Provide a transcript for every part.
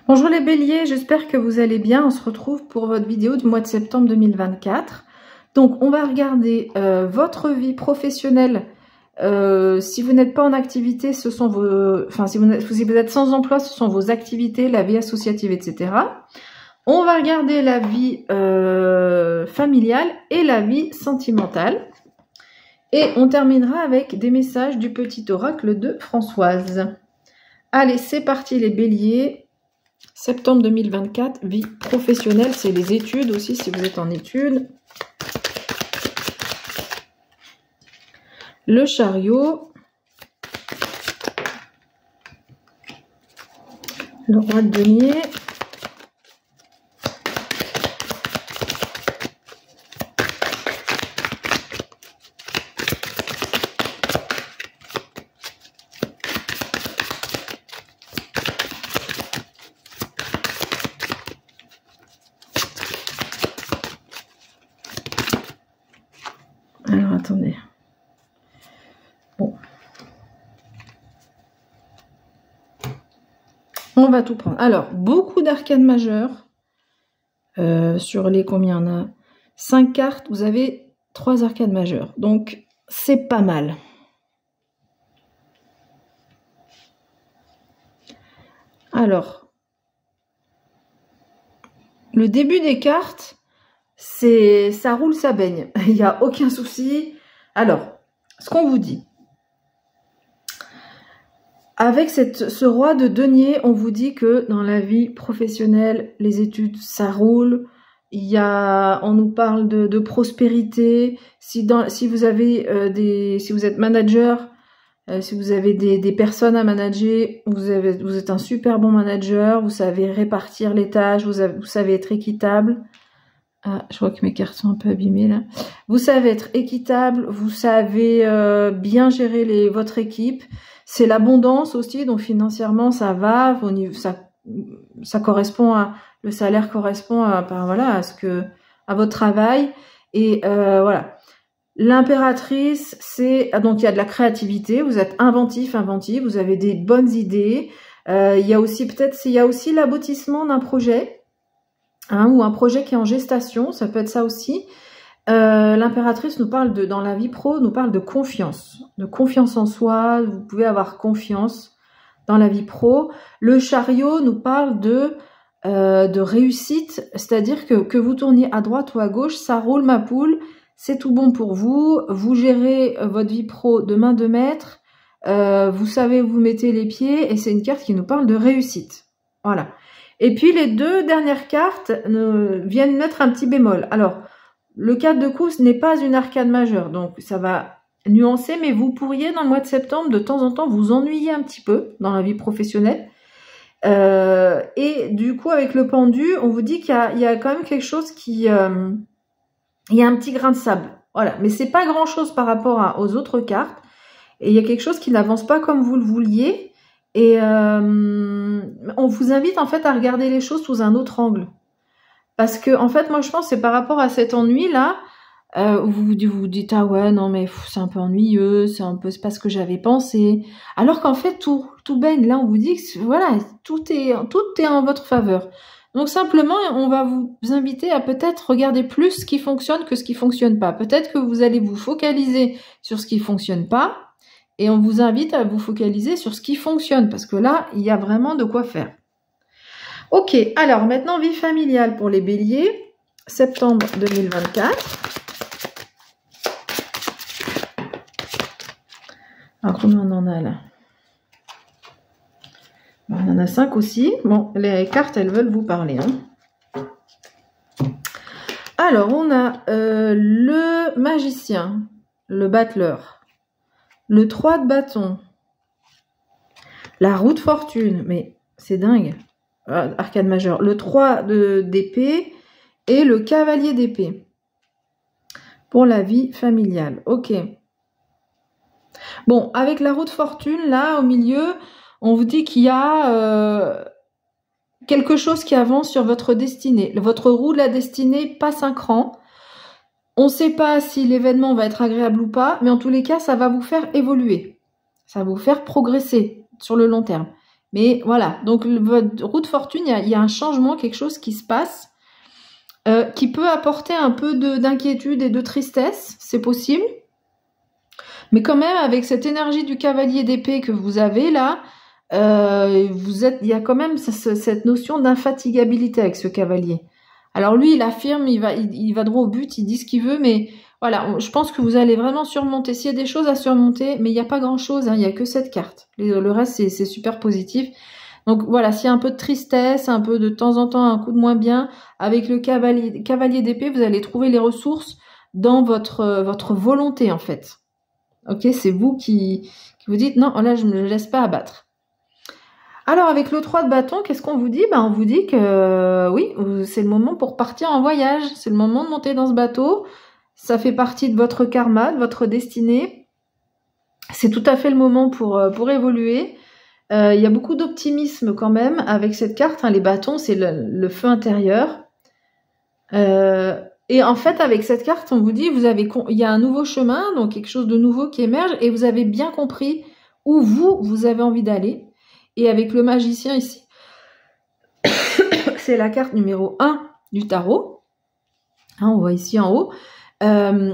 Bonjour les béliers, j'espère que vous allez bien. On se retrouve pour votre vidéo du mois de septembre 2024. Donc on va regarder votre vie professionnelle. Si vous n'êtes pas en activité, ce sont vos, enfin si vous êtes sans emploi, ce sont vos activités, la vie associative, etc. On va regarder la vie familiale et la vie sentimentale. Et on terminera avec des messages du petit oracle de Françoise. Allez, c'est parti les béliers. Septembre 2024, vie professionnelle, c'est les études aussi si vous êtes en études. Le chariot. Le roi de denier. Alors, attendez. Bon. On va tout prendre. Alors, beaucoup d'arcanes majeures. Sur les combien on a 5 cartes, vous avez 3 arcanes majeures. Donc, c'est pas mal. Alors, le début des cartes, ça roule, ça baigne. Il n'y a aucun souci. Alors, ce qu'on vous dit. Avec ce roi de denier, on vous dit que dans la vie professionnelle, les études, ça roule. On nous parle de prospérité. Si vous avez si vous êtes manager, si vous avez des personnes à manager, vous êtes un super bon manager. Vous savez répartir les tâches. Vous savez être équitable. Ah, je vois que mes cartes sont un peu abîmées là. Vous savez être équitable. Vous savez bien gérer votre équipe. C'est l'abondance aussi, donc financièrement ça va, ça correspond le salaire correspond à votre travail et voilà. L'impératrice, donc il y a de la créativité, vous êtes inventif, vous avez des bonnes idées. Il y a aussi l'aboutissement d'un projet, ou un projet qui est en gestation, ça peut être ça aussi. L'impératrice nous parle dans la vie pro, nous parle de confiance en soi. Vous pouvez avoir confiance dans la vie pro. Le chariot nous parle de réussite, c'est-à-dire que vous tourniez à droite ou à gauche, ça roule ma poule, c'est tout bon pour vous. Vous gérez votre vie pro de main de maître, vous savez où vous mettez les pieds et c'est une carte qui nous parle de réussite. Voilà. Et puis les deux dernières cartes viennent mettre un petit bémol. Alors, le 4 de coupe n'est pas une arcane majeure, donc ça va nuancer, mais vous pourriez dans le mois de septembre, de temps en temps, vous ennuyer un petit peu dans la vie professionnelle. Et du coup, avec le pendu, on vous dit qu'il y a quand même quelque chose il y a un petit grain de sable. Voilà, mais c'est pas grand-chose par rapport aux autres cartes. Et il y a quelque chose qui n'avance pas comme vous le vouliez. Et on vous invite en fait à regarder les choses sous un autre angle. Parce que, en fait, moi, je pense que c'est par rapport à cet ennui-là, vous vous dites, ah ouais, non, mais c'est un peu ennuyeux, c'est pas ce que j'avais pensé. Alors qu'en fait, tout baigne. Là, on vous dit que, voilà, tout est en votre faveur. Donc, simplement, on va vous inviter à peut-être regarder plus ce qui fonctionne que ce qui fonctionne pas. Peut-être que vous allez vous focaliser sur ce qui fonctionne pas, et on vous invite à vous focaliser sur ce qui fonctionne, parce que là, il y a vraiment de quoi faire. Ok, alors maintenant vie familiale pour les béliers, septembre 2024. Alors combien on en a là? On en a 5 aussi. Bon, les cartes elles veulent vous parler. Hein. Alors on a le magicien, le battleur, le 3 de bâton, la roue de fortune, mais c'est dingue. Arcane majeure, le 3 d'épée et le cavalier d'épée pour la vie familiale. Ok. Bon, avec la roue de fortune, là, au milieu, on vous dit qu'il y a quelque chose qui avance sur votre destinée. Votre roue de la destinée passe un cran. On ne sait pas si l'événement va être agréable ou pas, mais en tous les cas, ça va vous faire évoluer. Ça va vous faire progresser sur le long terme. Mais voilà, donc votre roue de fortune, il y a un changement, quelque chose qui se passe, qui peut apporter un peu d'inquiétude et de tristesse, c'est possible. Mais quand même, avec cette énergie du cavalier d'épée que vous avez là, il y a quand même cette notion d'infatigabilité avec ce cavalier. Alors lui, il affirme, il va droit au but, il dit ce qu'il veut, mais voilà, je pense que vous allez vraiment surmonter. S'il y a des choses à surmonter, mais il n'y a pas grand-chose, hein, il n'y a que cette carte. Le reste, c'est super positif. Donc voilà, s'il y a un peu de tristesse, un peu de temps en temps, un coup de moins bien, avec le cavalier d'épée, vous allez trouver les ressources dans votre volonté, en fait. Ok, c'est vous qui vous dites, non, là, je ne me laisse pas abattre. Alors, avec le 3 de bâton, qu'est-ce qu'on vous dit? On vous dit que oui, c'est le moment pour partir en voyage. C'est le moment de monter dans ce bateau. Ça fait partie de votre karma, de votre destinée. C'est tout à fait le moment pour évoluer. Il y a beaucoup d'optimisme quand même avec cette carte. Hein. Les bâtons, c'est le feu intérieur. Et en fait, avec cette carte, on vous dit, il y a un nouveau chemin, donc quelque chose de nouveau qui émerge, et vous avez bien compris où vous avez envie d'aller. Et avec le magicien ici, c'est la carte numéro 1 du tarot. Hein, on voit ici en haut.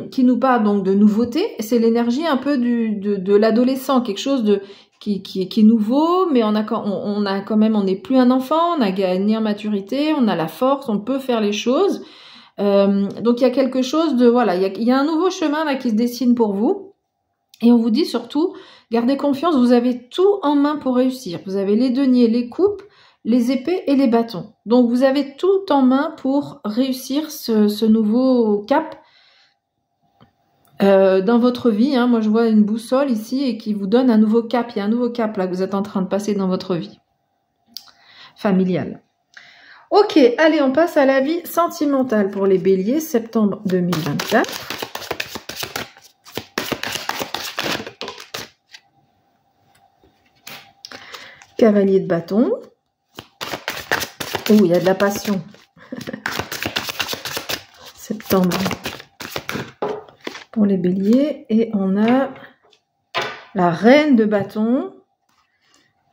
Qui nous parle donc de nouveauté. C'est l'énergie un peu de l'adolescent, quelque chose qui est nouveau, mais on n'est plus un enfant, on a gagné en maturité, on a la force, on peut faire les choses. Donc il y a quelque chose de voilà, il y a un nouveau chemin là qui se dessine pour vous. Et on vous dit surtout, gardez confiance, vous avez tout en main pour réussir. Vous avez les deniers, les coupes, les épées et les bâtons. Donc vous avez tout en main pour réussir ce nouveau cap dans votre vie. Hein. Moi je vois une boussole ici et qui vous donne un nouveau cap. Il y a un nouveau cap là que vous êtes en train de passer dans votre vie familiale. Ok, allez, on passe à la vie sentimentale pour les béliers, septembre 2024. Cavalier de bâton. Oh, il y a de la passion. Septembre pour les béliers. Et on a la reine de bâton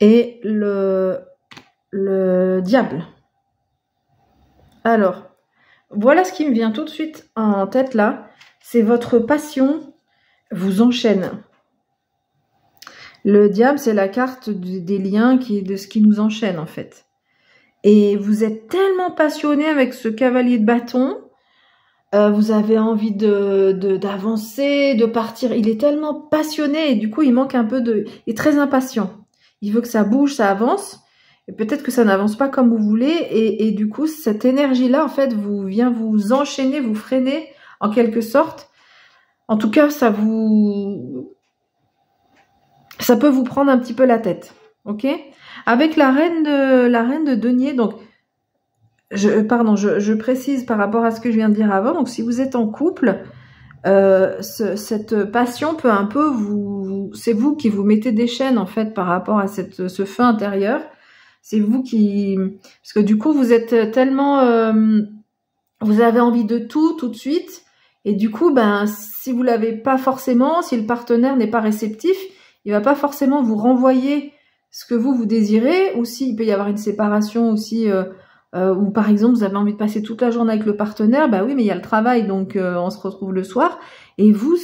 et le diable. Alors, voilà ce qui me vient tout de suite en tête là. C'est votre passion vous enchaîne. Le diable, c'est la carte des liens, de ce qui nous enchaîne en fait. Et vous êtes tellement passionné avec ce cavalier de bâton, vous avez envie d'avancer, de partir. Il est tellement passionné et du coup, il manque un peu il est très impatient. Il veut que ça bouge, ça avance. Et peut-être que ça n'avance pas comme vous voulez. Et du coup, cette énergie-là, en fait, vient vous enchaîner, vous freiner en quelque sorte. En tout cas, ça peut vous prendre un petit peu la tête. Ok? Avec la reine de denier, donc, je précise par rapport à ce que je viens de dire avant. Donc, si vous êtes en couple, cette passion peut un peu c'est vous qui vous mettez des chaînes, en fait, par rapport à ce feu intérieur. C'est vous parce que du coup, vous êtes tellement, vous avez envie de tout de suite. Et du coup, si vous l'avez pas forcément, si le partenaire n'est pas réceptif, il va pas forcément vous renvoyer ce que vous désirez, ou s'il peut y avoir une séparation aussi, ou par exemple, vous avez envie de passer toute la journée avec le partenaire, oui, mais il y a le travail, donc on se retrouve le soir. Et vous,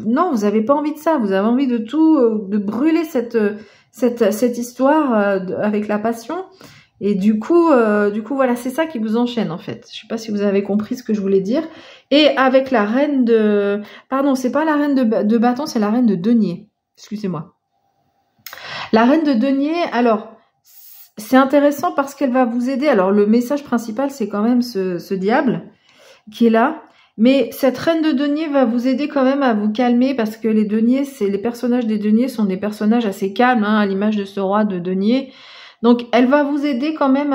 non, vous avez pas envie de ça. Vous avez envie de tout, de brûler cette histoire avec la passion. Et du coup, voilà, c'est ça qui vous enchaîne en fait. Je sais pas si vous avez compris ce que je voulais dire. Et avec la reine pardon, c'est pas la reine de bâton, c'est la reine de denier. Excusez-moi. La reine de denier, alors, c'est intéressant parce qu'elle va vous aider. Alors, le message principal, c'est quand même ce diable qui est là. Mais cette reine de denier va vous aider quand même à vous calmer parce que les personnages des deniers sont des personnages assez calmes, hein, à l'image de ce roi de denier. Donc, elle va vous aider quand même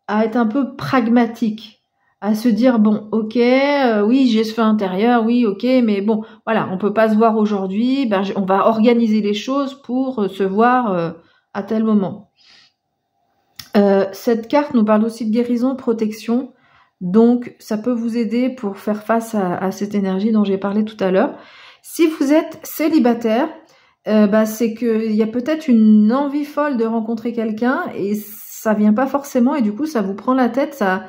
à être un peu pragmatique, à se dire, bon, ok, oui, j'ai ce feu intérieur, oui, ok, mais bon, voilà, on peut pas se voir aujourd'hui, on va organiser les choses pour se voir à tel moment. Cette carte nous parle aussi de guérison, de protection, donc ça peut vous aider pour faire face à cette énergie dont j'ai parlé tout à l'heure. Si vous êtes célibataire, c'est qu'il y a peut-être une envie folle de rencontrer quelqu'un et ça vient pas forcément et du coup ça vous prend la tête, ça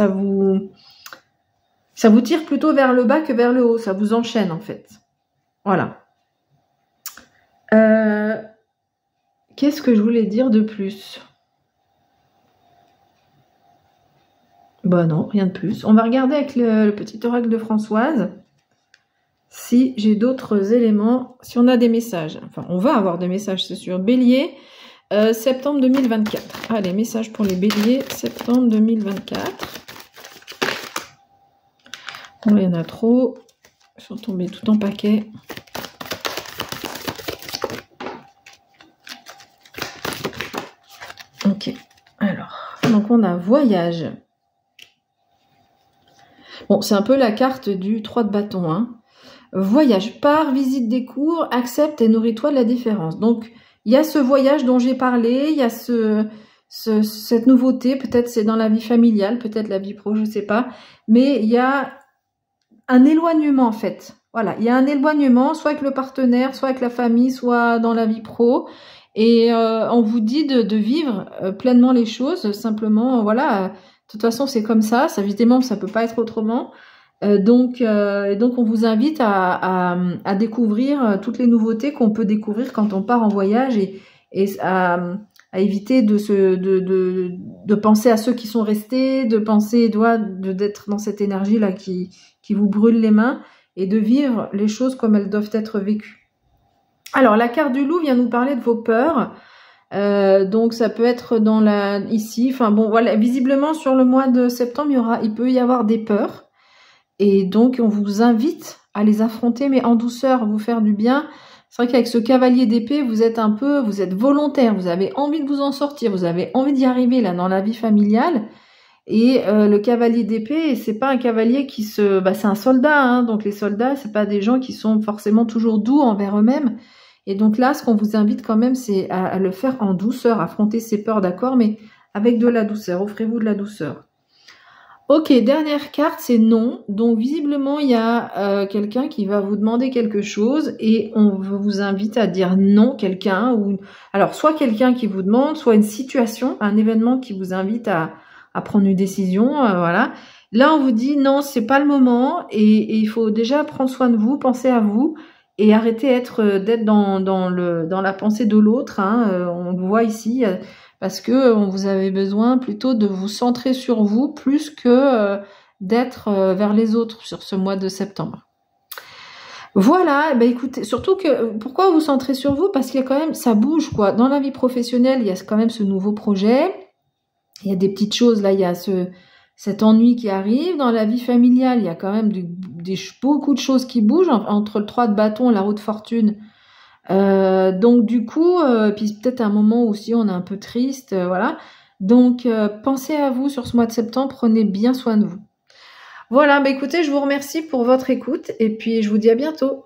vous tire plutôt vers le bas que vers le haut, ça vous enchaîne en fait. Voilà. Qu'est-ce que je voulais dire de plus? Bah non, rien de plus. On va regarder avec le petit oracle de Françoise si j'ai d'autres éléments, si on a des messages. Enfin, on va avoir des messages, c'est sûr. Bélier, septembre 2024. Allez, message pour les béliers, septembre 2024. Bon, il y en a trop. Ils sont tombés tout en paquet. Ok, alors, donc on a voyage. Bon, c'est un peu la carte du 3 de bâton, hein. Voyage, pars, visite des cours, accepte et nourris-toi de la différence. Donc, il y a ce voyage dont j'ai parlé, il y a cette nouveauté, peut-être c'est dans la vie familiale, peut-être la vie pro, je ne sais pas. Mais il y a un éloignement en fait. Voilà, il y a un éloignement, soit avec le partenaire, soit avec la famille, soit dans la vie pro. Et on vous dit de vivre pleinement les choses, simplement, voilà. De toute façon, c'est comme ça, évidemment, ça peut pas être autrement. Donc, on vous invite à découvrir toutes les nouveautés qu'on peut découvrir quand on part en voyage et à éviter de penser à ceux qui sont restés, de penser d'être dans cette énergie là qui vous brûle les mains et de vivre les choses comme elles doivent être vécues. Alors, la carte du loup vient nous parler de vos peurs. Donc ça peut être ici. Enfin bon, voilà. Visiblement sur le mois de septembre, il peut y avoir des peurs. Et donc, on vous invite à les affronter, mais en douceur, vous faire du bien. C'est vrai qu'avec ce cavalier d'épée, vous êtes volontaire, vous avez envie de vous en sortir, vous avez envie d'y arriver là dans la vie familiale. Et le cavalier d'épée, c'est pas un cavalier c'est un soldat, hein. Donc les soldats, c'est pas des gens qui sont forcément toujours doux envers eux-mêmes. Et donc là, ce qu'on vous invite quand même, c'est à le faire en douceur, affronter ses peurs, d'accord, mais avec de la douceur. Offrez-vous de la douceur. Ok, dernière carte, c'est non. Donc visiblement, il y a quelqu'un qui va vous demander quelque chose et on vous invite à dire non, alors soit quelqu'un qui vous demande, soit une situation, un événement qui vous invite à prendre une décision, voilà. Là, on vous dit non, c'est pas le moment et il faut déjà prendre soin de vous, penser à vous et arrêter d'être dans la pensée de l'autre, hein. On le voit ici. Parce que vous avez besoin plutôt de vous centrer sur vous plus que d'être vers les autres sur ce mois de septembre. Voilà, écoutez, surtout que pourquoi vous centrez sur vous? Parce qu'il y a quand même, ça bouge quoi. Dans la vie professionnelle, il y a quand même ce nouveau projet. Il y a des petites choses là, il y a cet ennui qui arrive. Dans la vie familiale, il y a quand même beaucoup de choses qui bougent entre le 3 de bâton et la roue de fortune. Donc du coup, puis peut-être un moment aussi on est un peu triste, voilà. Donc pensez à vous sur ce mois de septembre, prenez bien soin de vous. Voilà, écoutez, je vous remercie pour votre écoute et puis je vous dis à bientôt.